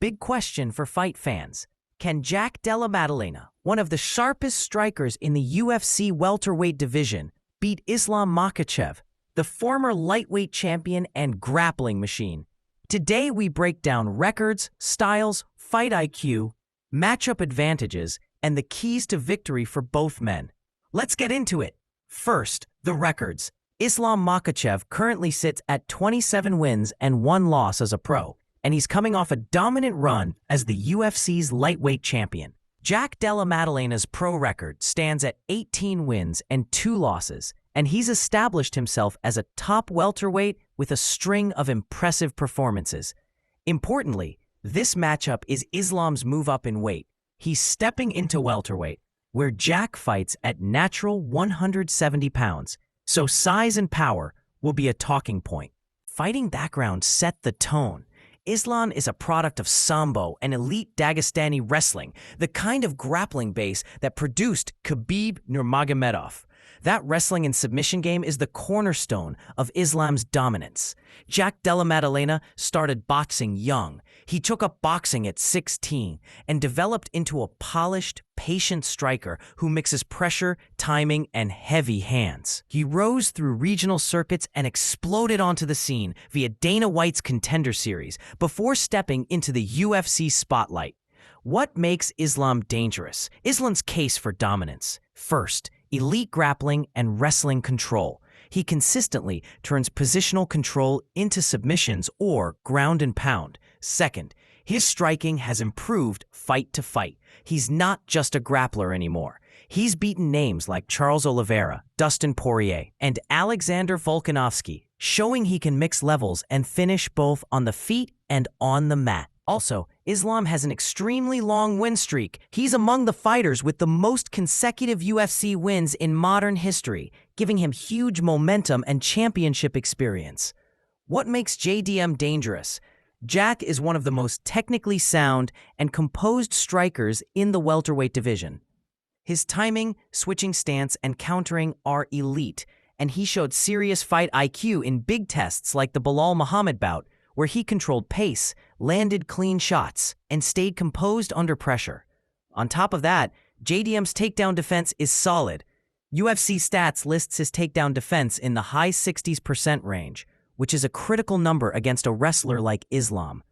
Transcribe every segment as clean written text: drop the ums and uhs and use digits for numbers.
Big question for fight fans. Can Jack Della Maddalena, one of the sharpest strikers in the UFC welterweight division, beat Islam Makhachev, the former lightweight champion and grappling machine? Today we break down records, styles, fight IQ, matchup advantages, and the keys to victory for both men. Let's get into it. First, the records. Islam Makhachev currently sits at 27 wins and 1 loss as a pro, and he's coming off a dominant run as the UFC's lightweight champion. Jack Della Maddalena's pro record stands at 18 wins and 2 losses, and he's established himself as a top welterweight with a string of impressive performances. Importantly, this matchup is Islam's move up in weight. He's stepping into welterweight, where Jack fights at natural 170 pounds, so size and power will be a talking point. Fighting background set the tone. Islam is a product of Sambo and elite Dagestani wrestling, the kind of grappling base that produced Khabib Nurmagomedov. That wrestling and submission game is the cornerstone of Islam's dominance. Jack Della Maddalena started boxing young. He took up boxing at 16 and developed into a polished, patient striker who mixes pressure, timing, and heavy hands. He rose through regional circuits and exploded onto the scene via Dana White's Contender Series before stepping into the UFC spotlight. What makes Islam dangerous? Islam's case for dominance. First, elite grappling and wrestling control. He consistently turns positional control into submissions or ground and pound. Second, his striking has improved fight to fight. He's not just a grappler anymore. He's beaten names like Charles Oliveira, Dustin Poirier, and Alexander Volkanovski, showing he can mix levels and finish both on the feet and on the mat. Also, Islam has an extremely long win streak. He's among the fighters with the most consecutive UFC wins in modern history, giving him huge momentum and championship experience. What makes JDM dangerous? Jack is one of the most technically sound and composed strikers in the welterweight division. His timing, switching stance, and countering are elite, and he showed serious fight IQ in big tests like the Bilal Muhammad bout, where he controlled pace, landed clean shots, and stayed composed under pressure. On top of that, JDM's takedown defense is solid. UFC Stats lists his takedown defense in the high 60% range, which is a critical number against a wrestler like Islam.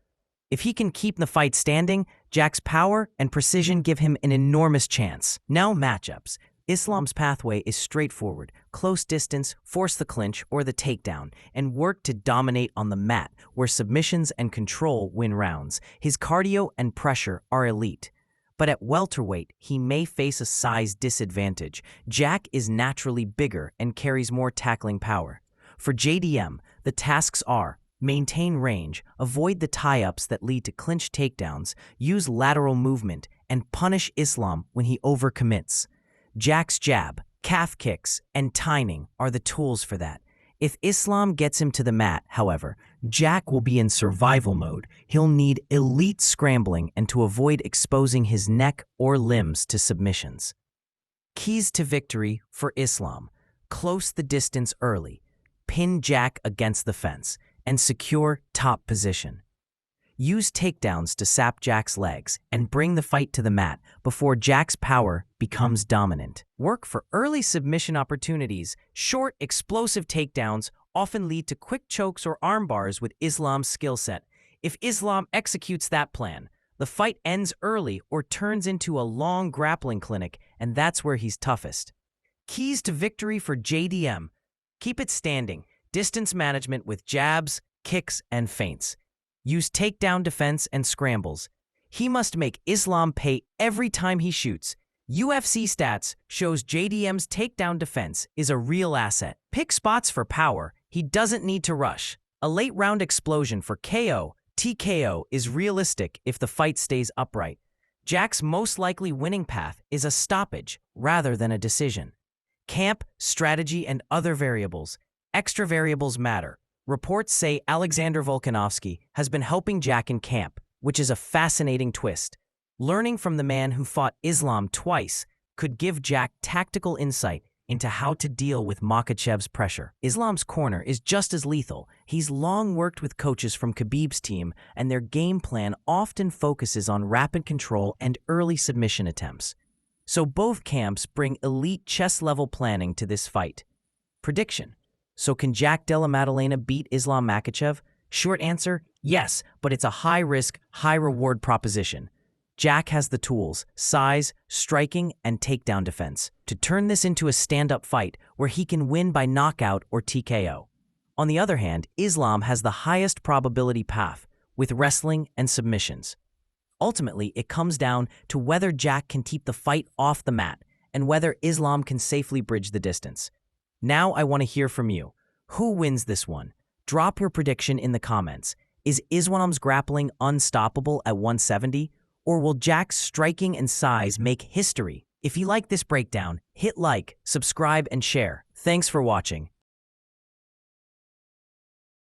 If he can keep the fight standing, Jack's power and precision give him an enormous chance. Now matchups. Islam's pathway is straightforward: close distance, force the clinch or the takedown, and work to dominate on the mat, where submissions and control win rounds. His cardio and pressure are elite. But at welterweight, he may face a size disadvantage. Jack is naturally bigger and carries more tackling power. For JDM, the tasks are: maintain range, avoid the tie-ups that lead to clinch takedowns, use lateral movement, and punish Islam when he overcommits. Jack's jab, calf kicks, and timing are the tools for that. If Islam gets him to the mat, however, Jack will be in survival mode. He'll need elite scrambling and to avoid exposing his neck or limbs to submissions. Keys to victory for Islam: close the distance early, pin Jack against the fence, and secure top position. Use takedowns to sap Jack's legs and bring the fight to the mat before Jack's power becomes dominant. Work for early submission opportunities. Short, explosive takedowns often lead to quick chokes or arm bars with Islam's skill set. If Islam executes that plan, the fight ends early or turns into a long grappling clinic, and that's where he's toughest. Keys to victory for JDM: keep it standing, distance management with jabs, kicks, and feints. Use takedown defense and scrambles. He must make Islam pay every time he shoots. UFC Stats shows JDM's takedown defense is a real asset. Pick spots for power. He doesn't need to rush. A late round explosion for KO, TKO is realistic if the fight stays upright. Jack's most likely winning path is a stoppage rather than a decision. Camp, strategy, and other variables. Extra variables matter. Reports say Alexander Volkanovski has been helping Jack in camp, which is a fascinating twist. Learning from the man who fought Islam twice could give Jack tactical insight into how to deal with Makhachev's pressure. Islam's corner is just as lethal. He's long worked with coaches from Khabib's team, and their game plan often focuses on rapid control and early submission attempts. So both camps bring elite chess-level planning to this fight. Prediction: so can Jack Della Maddalena beat Islam Makhachev? Short answer, yes, but it's a high-risk, high-reward proposition. Jack has the tools, size, striking, and takedown defense to turn this into a stand-up fight where he can win by knockout or TKO. On the other hand, Islam has the highest probability path, with wrestling and submissions. Ultimately, it comes down to whether Jack can keep the fight off the mat and whether Islam can safely bridge the distance. Now I want to hear from you. Who wins this one? Drop your prediction in the comments. Is Islam's grappling unstoppable at 170? Or will Jack's striking and size make history? If you like this breakdown, hit like, subscribe, and share. Thanks for watching.